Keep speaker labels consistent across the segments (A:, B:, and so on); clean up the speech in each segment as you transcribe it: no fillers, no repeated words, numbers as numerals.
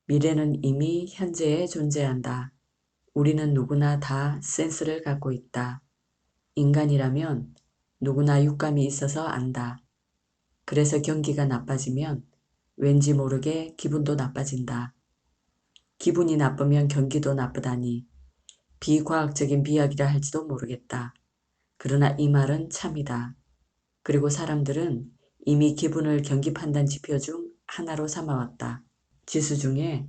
A: 미래는 이미 현재에 존재한다. 우리는 누구나 다 센스를 갖고 있다. 인간이라면 누구나 육감이 있어서 안다. 그래서 경기가 나빠지면 왠지 모르게 기분도 나빠진다. 기분이 나쁘면 경기도 나쁘다니 비과학적인 비약이라 할지도 모르겠다. 그러나 이 말은 참이다. 그리고 사람들은 이미 기분을 경기 판단 지표 중 하나로 삼아왔다. 지수 중에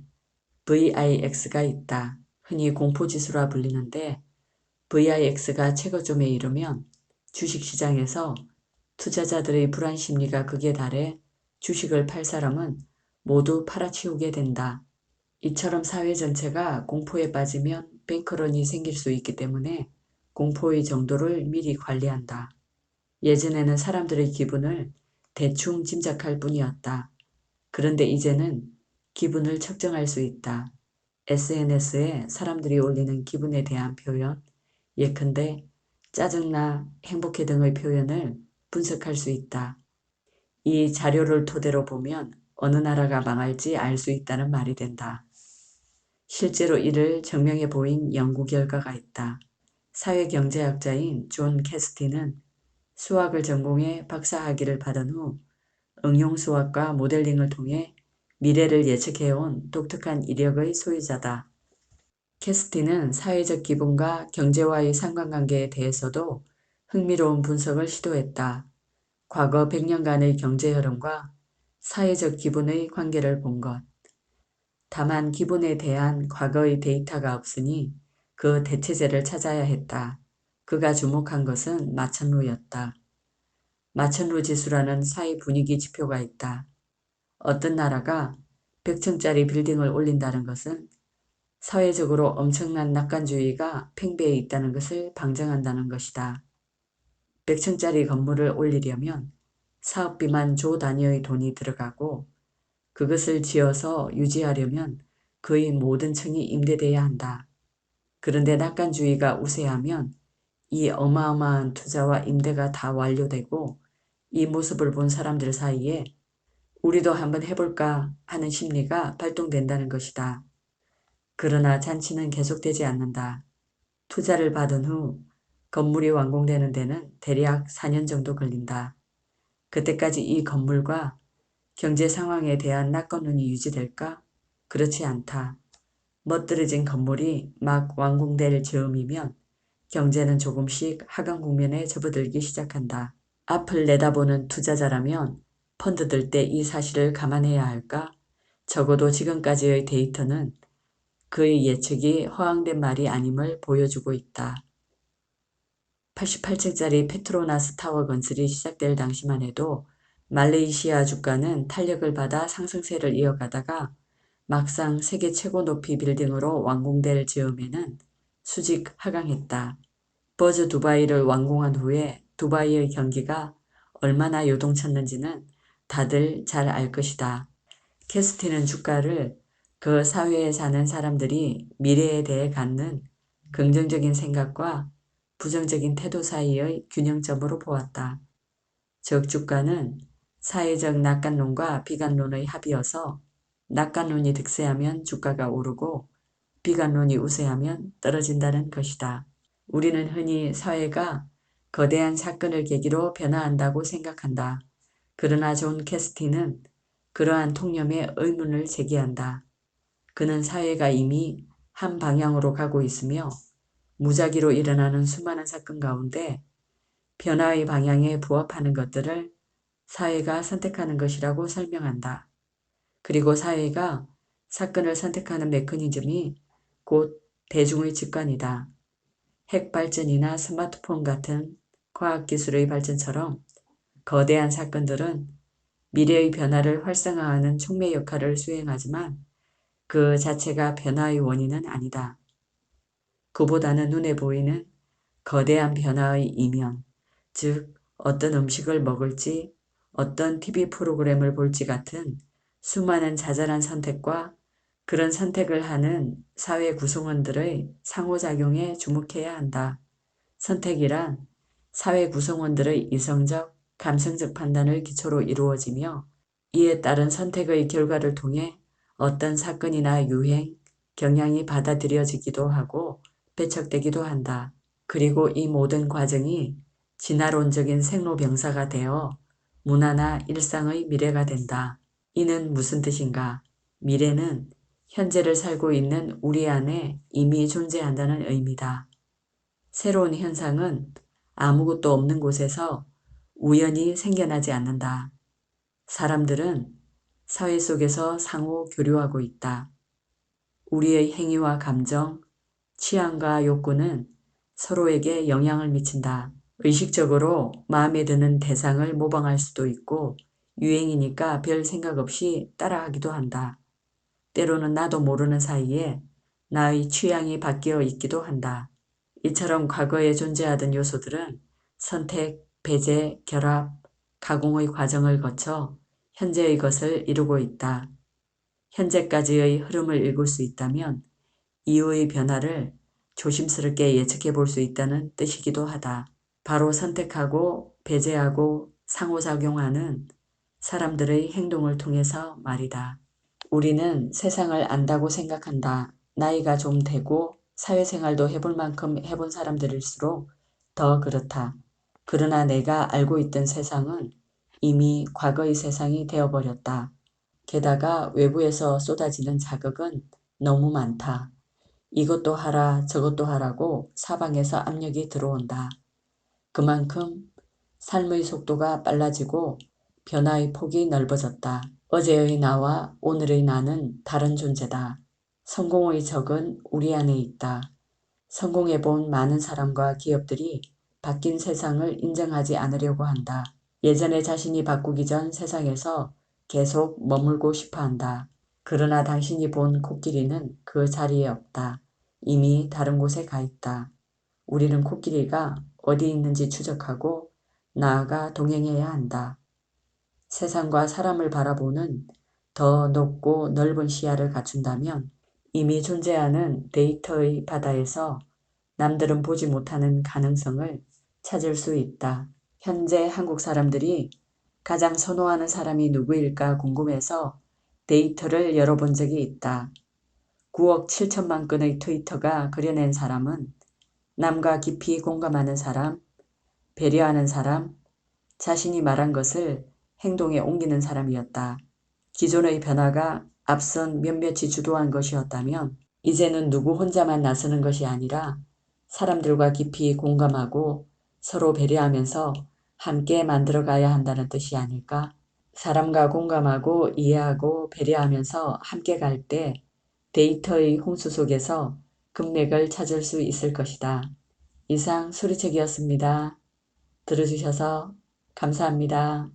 A: VIX가 있다. 흔히 공포지수라 불리는데 VIX가 최고점에 이르면 주식시장에서 투자자들의 불안 심리가 극에 달해 주식을 팔 사람은 모두 팔아치우게 된다. 이처럼 사회 전체가 공포에 빠지면 뱅크런이 생길 수 있기 때문에 공포의 정도를 미리 관리한다. 예전에는 사람들의 기분을 대충 짐작할 뿐이었다. 그런데 이제는 기분을 측정할 수 있다. SNS에 사람들이 올리는 기분에 대한 표현, 예컨대 짜증나, 행복해 등의 표현을 분석할 수 있다. 이 자료를 토대로 보면 어느 나라가 망할지 알 수 있다는 말이 된다. 실제로 이를 증명해 보인 연구 결과가 있다. 사회경제학자인 존 캐스티는 수학을 전공해 박사학위를 받은 후 응용수학과 모델링을 통해 미래를 예측해온 독특한 이력의 소유자다. 캐스티는 사회적 기분과 경제와의 상관관계에 대해서도 흥미로운 분석을 시도했다. 과거 100년간의 경제 흐름과 사회적 기분의 관계를 본 것. 다만 기분에 대한 과거의 데이터가 없으니 그 대체제를 찾아야 했다. 그가 주목한 것은 마천루였다. 마천루 지수라는 사회 분위기 지표가 있다. 어떤 나라가 100층짜리 빌딩을 올린다는 것은 사회적으로 엄청난 낙관주의가 팽배해 있다는 것을 방증한다는 것이다. 100층짜리 건물을 올리려면 사업비만 조 단위의 돈이 들어가고 그것을 지어서 유지하려면 거의 모든 층이 임대돼야 한다. 그런데 낙관주의가 우세하면 이 어마어마한 투자와 임대가 다 완료되고 이 모습을 본 사람들 사이에 우리도 한번 해볼까 하는 심리가 발동된다는 것이다. 그러나 잔치는 계속되지 않는다. 투자를 받은 후 건물이 완공되는 데는 대략 4년 정도 걸린다. 그때까지 이 건물과 경제 상황에 대한 낙관론이 유지될까? 그렇지 않다. 멋들어진 건물이 막 완공될 즈음이면 경제는 조금씩 하강 국면에 접어들기 시작한다. 앞을 내다보는 투자자라면 펀드 들 때 이 사실을 감안해야 할까? 적어도 지금까지의 데이터는 그의 예측이 허황된 말이 아님을 보여주고 있다. 88층짜리 페트로나스 타워 건설이 시작될 당시만 해도 말레이시아 주가는 탄력을 받아 상승세를 이어가다가 막상 세계 최고 높이 빌딩으로 완공될 즈음에는 수직 하강했다. 버즈 두바이를 완공한 후에 두바이의 경기가 얼마나 요동쳤는지는 다들 잘 알 것이다. 캐스티는 주가를 그 사회에 사는 사람들이 미래에 대해 갖는 긍정적인 생각과 부정적인 태도 사이의 균형점으로 보았다. 즉 주가는 사회적 낙관론과 비관론의 합이어서 낙관론이 득세하면 주가가 오르고 비관론이 우세하면 떨어진다는 것이다. 우리는 흔히 사회가 거대한 사건을 계기로 변화한다고 생각한다. 그러나 존 캐스티는 그러한 통념에 의문을 제기한다. 그는 사회가 이미 한 방향으로 가고 있으며 무작위로 일어나는 수많은 사건 가운데 변화의 방향에 부합하는 것들을 사회가 선택하는 것이라고 설명한다. 그리고 사회가 사건을 선택하는 메커니즘이 곧 대중의 직관이다. 핵발전이나 스마트폰 같은 과학기술의 발전처럼 거대한 사건들은 미래의 변화를 활성화하는 촉매 역할을 수행하지만 그 자체가 변화의 원인은 아니다. 그보다는 눈에 보이는 거대한 변화의 이면, 즉 어떤 음식을 먹을지, 어떤 TV 프로그램을 볼지 같은 수많은 자잘한 선택과 그런 선택을 하는 사회 구성원들의 상호작용에 주목해야 한다. 선택이란 사회 구성원들의 이성적, 감성적 판단을 기초로 이루어지며 이에 따른 선택의 결과를 통해 어떤 사건이나 유행, 경향이 받아들여지기도 하고 배척되기도 한다. 그리고 이 모든 과정이 진화론적인 생로병사가 되어 문화나 일상의 미래가 된다. 이는 무슨 뜻인가? 미래는 현재를 살고 있는 우리 안에 이미 존재한다는 의미다. 새로운 현상은 아무것도 없는 곳에서 우연히 생겨나지 않는다. 사람들은 사회 속에서 상호 교류하고 있다. 우리의 행위와 감정, 취향과 욕구는 서로에게 영향을 미친다. 의식적으로 마음에 드는 대상을 모방할 수도 있고 유행이니까 별 생각 없이 따라하기도 한다. 때로는 나도 모르는 사이에 나의 취향이 바뀌어 있기도 한다. 이처럼 과거에 존재하던 요소들은 선택, 배제, 결합, 가공의 과정을 거쳐 현재의 것을 이루고 있다. 현재까지의 흐름을 읽을 수 있다면 이후의 변화를 조심스럽게 예측해 볼 수 있다는 뜻이기도 하다. 바로 선택하고 배제하고 상호작용하는 사람들의 행동을 통해서 말이다. 우리는 세상을 안다고 생각한다. 나이가 좀 되고 사회생활도 해볼 만큼 해본 사람들일수록 더 그렇다. 그러나 내가 알고 있던 세상은 이미 과거의 세상이 되어버렸다. 게다가 외부에서 쏟아지는 자극은 너무 많다. 이것도 하라 저것도 하라고 사방에서 압력이 들어온다. 그만큼 삶의 속도가 빨라지고 변화의 폭이 넓어졌다. 어제의 나와 오늘의 나는 다른 존재다. 성공의 적은 우리 안에 있다. 성공해본 많은 사람과 기업들이 바뀐 세상을 인정하지 않으려고 한다. 예전에 자신이 바꾸기 전 세상에서 계속 머물고 싶어 한다. 그러나 당신이 본 코끼리는 그 자리에 없다. 이미 다른 곳에 가 있다. 우리는 코끼리가 어디 있는지 추적하고 나아가 동행해야 한다. 세상과 사람을 바라보는 더 높고 넓은 시야를 갖춘다면 이미 존재하는 데이터의 바다에서 남들은 보지 못하는 가능성을 찾을 수 있다. 현재 한국 사람들이 가장 선호하는 사람이 누구일까 궁금해서 데이터를 열어본 적이 있다. 9억 7천만 건의 트위터가 그려낸 사람은 남과 깊이 공감하는 사람, 배려하는 사람, 자신이 말한 것을 행동에 옮기는 사람이었다. 기존의 변화가 앞선 몇몇이 주도한 것이었다면 이제는 누구 혼자만 나서는 것이 아니라 사람들과 깊이 공감하고 서로 배려하면서 함께 만들어가야 한다는 뜻이 아닐까? 사람과 공감하고 이해하고 배려하면서 함께 갈 때 데이터의 홍수 속에서 금맥을 찾을 수 있을 것이다. 이상 소리책이었습니다. 들어주셔서 감사합니다.